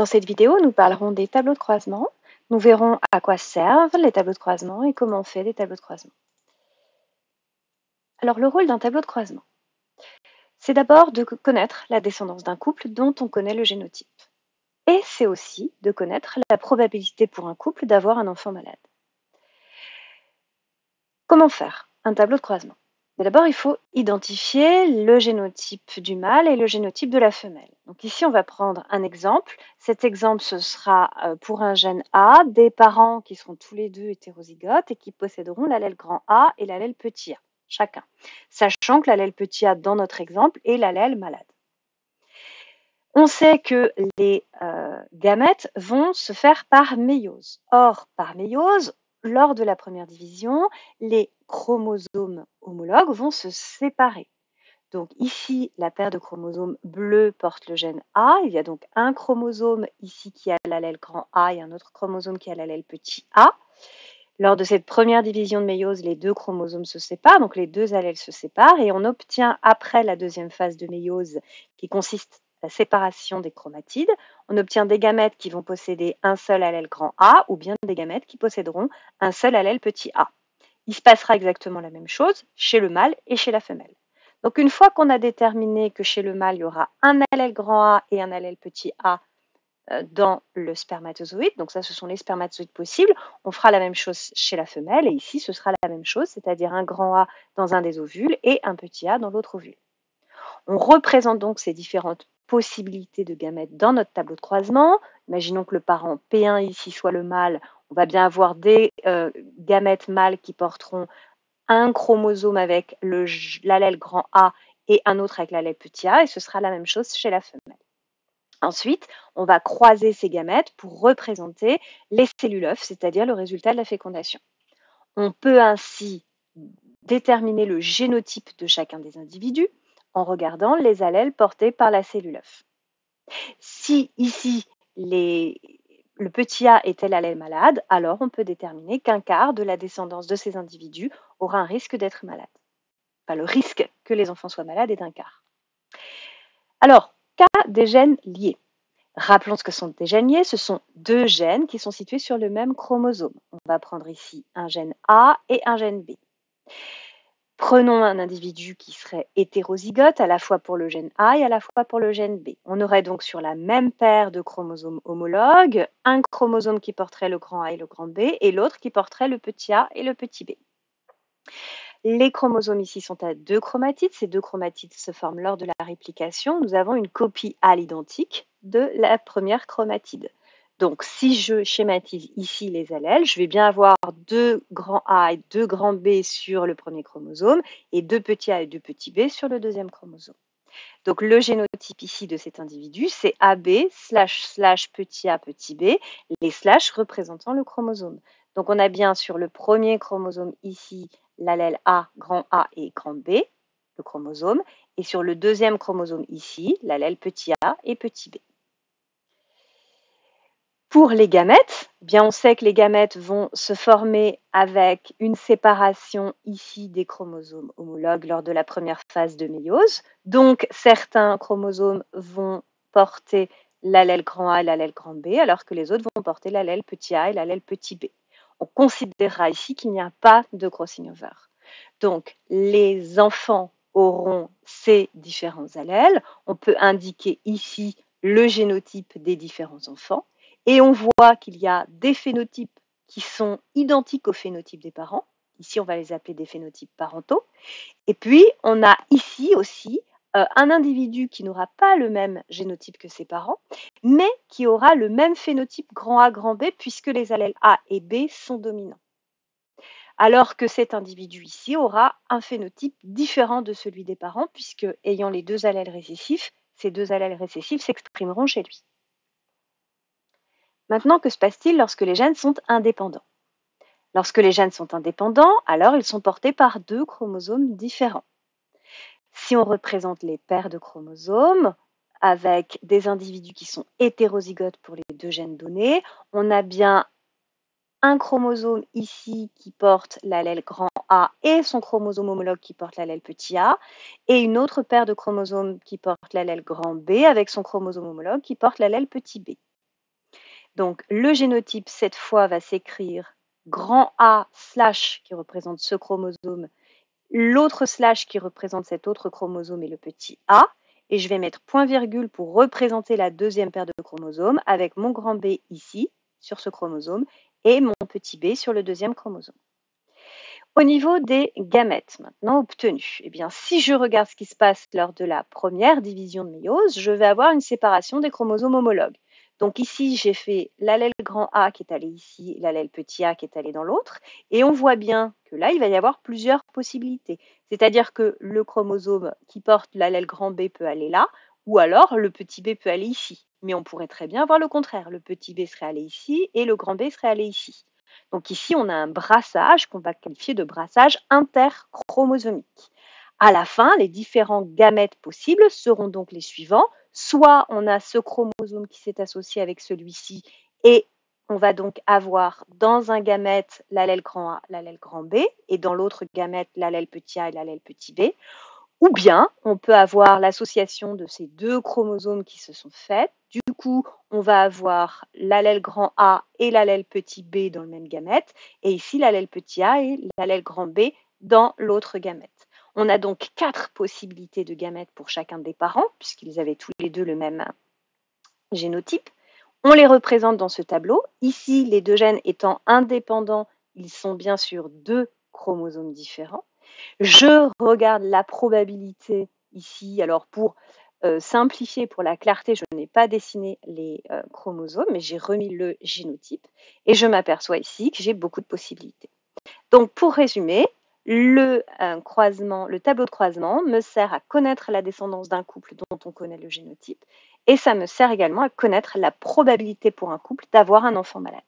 Dans cette vidéo, nous parlerons des tableaux de croisement. Nous verrons à quoi servent les tableaux de croisement et comment on fait des tableaux de croisement. Alors, le rôle d'un tableau de croisement, c'est d'abord de connaître la descendance d'un couple dont on connaît le génotype. Et c'est aussi de connaître la probabilité pour un couple d'avoir un enfant malade. Comment faire un tableau de croisement? D'abord, il faut identifier le génotype du mâle et le génotype de la femelle. Donc ici, on va prendre un exemple. Cet exemple, ce sera pour un gène A, des parents qui seront tous les deux hétérozygotes et qui posséderont l'allèle grand A et l'allèle petit a, chacun. Sachant que l'allèle petit a, dans notre exemple, est l'allèle malade. On sait que les gamètes vont se faire par méiose. Or, par méiose, lors de la première division, les chromosomes homologues vont se séparer. Donc ici, la paire de chromosomes bleus porte le gène A. Il y a donc un chromosome ici qui a l'allèle grand A et un autre chromosome qui a l'allèle petit a. Lors de cette première division de méiose, les deux chromosomes se séparent, donc les deux allèles se séparent, et on obtient après la deuxième phase de méiose, qui consiste à la séparation des chromatides, on obtient des gamètes qui vont posséder un seul allèle grand A ou bien des gamètes qui posséderont un seul allèle petit a. Il se passera exactement la même chose chez le mâle et chez la femelle. Donc une fois qu'on a déterminé que chez le mâle, il y aura un allèle grand A et un allèle petit a dans le spermatozoïde, donc ça ce sont les spermatozoïdes possibles, on fera la même chose chez la femelle et ici ce sera la même chose, c'est-à-dire un grand A dans un des ovules et un petit a dans l'autre ovule. On représente donc ces différentes possibilités de gamètes dans notre tableau de croisement. Imaginons que le parent P1 ici soit le mâle, on va bien avoir des gamètes mâles qui porteront un chromosome avec l'allèle grand A et un autre avec l'allèle petit a, et ce sera la même chose chez la femelle. Ensuite, on va croiser ces gamètes pour représenter les cellules œufs, c'est-à-dire le résultat de la fécondation. On peut ainsi déterminer le génotype de chacun des individus en regardant les allèles portés par la cellule œuf. Si ici, le petit a était l'allèle malade, alors on peut déterminer qu'un quart de la descendance de ces individus aura un risque d'être malade. Enfin, le risque que les enfants soient malades est d'un quart. Alors, cas des gènes liés. Rappelons ce que sont des gènes liés, ce sont deux gènes qui sont situés sur le même chromosome. On va prendre ici un gène A et un gène B. Prenons un individu qui serait hétérozygote à la fois pour le gène A et à la fois pour le gène B. On aurait donc sur la même paire de chromosomes homologues, un chromosome qui porterait le grand A et le grand B et l'autre qui porterait le petit a et le petit b. Les chromosomes ici sont à deux chromatides. Ces deux chromatides se forment lors de la réplication. Nous avons une copie à l'identique de la première chromatide. Donc, si je schématise ici les allèles, je vais bien avoir deux grands A et deux grands B sur le premier chromosome et deux petits A et deux petits B sur le deuxième chromosome. Donc, le génotype ici de cet individu, c'est AB / petit a petit b, les slash représentant le chromosome. Donc, on a bien sur le premier chromosome ici l'allèle A, grand A et grand B, le chromosome, et sur le deuxième chromosome ici, l'allèle petit a et petit b. Pour les gamètes, bien on sait que les gamètes vont se former avec une séparation ici des chromosomes homologues lors de la première phase de méiose. Donc certains chromosomes vont porter l'allèle grand A et l'allèle grand B, alors que les autres vont porter l'allèle petit a et l'allèle petit b. On considérera ici qu'il n'y a pas de crossing over. Donc les enfants auront ces différents allèles. On peut indiquer ici le génotype des différents enfants. Et on voit qu'il y a des phénotypes qui sont identiques au phénotype des parents. Ici, on va les appeler des phénotypes parentaux. Et puis, on a ici aussi un individu qui n'aura pas le même génotype que ses parents, mais qui aura le même phénotype grand A, grand B, puisque les allèles A et B sont dominants. Alors que cet individu ici aura un phénotype différent de celui des parents, puisque ayant les deux allèles récessifs, ces deux allèles récessifs s'exprimeront chez lui. Maintenant, que se passe-t-il lorsque les gènes sont indépendants? Lorsque les gènes sont indépendants, alors ils sont portés par deux chromosomes différents. Si on représente les paires de chromosomes avec des individus qui sont hétérozygotes pour les deux gènes donnés, on a bien un chromosome ici qui porte l'allèle grand A et son chromosome homologue qui porte l'allèle petit a, et une autre paire de chromosomes qui porte l'allèle grand B avec son chromosome homologue qui porte l'allèle petit b. Donc, le génotype, cette fois, va s'écrire grand A slash qui représente ce chromosome, l'autre slash qui représente cet autre chromosome et le petit a. Et je vais mettre point-virgule pour représenter la deuxième paire de chromosomes avec mon grand B ici, sur ce chromosome, et mon petit b sur le deuxième chromosome. Au niveau des gamètes maintenant obtenus, eh bien, si je regarde ce qui se passe lors de la première division de méiose, je vais avoir une séparation des chromosomes homologues. Donc ici, j'ai fait l'allèle grand A qui est allé ici et l'allèle petit a qui est allé dans l'autre. Et on voit bien que là, il va y avoir plusieurs possibilités. C'est-à-dire que le chromosome qui porte l'allèle grand B peut aller là, ou alors le petit b peut aller ici. Mais on pourrait très bien voir le contraire. Le petit b serait allé ici et le grand B serait allé ici. Donc ici, on a un brassage qu'on va qualifier de brassage interchromosomique. À la fin, les différents gamètes possibles seront donc les suivants. Soit on a ce chromosome qui s'est associé avec celui-ci et on va donc avoir dans un gamète l'allèle grand A, l'allèle grand B et dans l'autre gamète l'allèle petit a et l'allèle petit b. Ou bien, on peut avoir l'association de ces deux chromosomes qui se sont faits. Du coup, on va avoir l'allèle grand A et l'allèle petit b dans le même gamète, et ici l'allèle petit a et l'allèle grand B dans l'autre gamète. On a donc 4 possibilités de gamètes pour chacun des parents, puisqu'ils avaient tous les deux le même génotype. On les représente dans ce tableau. Ici, les deux gènes étant indépendants, ils sont bien sûr deux chromosomes différents. Je regarde la probabilité ici. Alors pour simplifier, pour la clarté, je n'ai pas dessiné les chromosomes, mais j'ai remis le génotype. Et je m'aperçois ici que j'ai beaucoup de possibilités. Donc pour résumer, le tableau de croisement me sert à connaître la descendance d'un couple dont on connaît le génotype. Et ça me sert également à connaître la probabilité pour un couple d'avoir un enfant malade.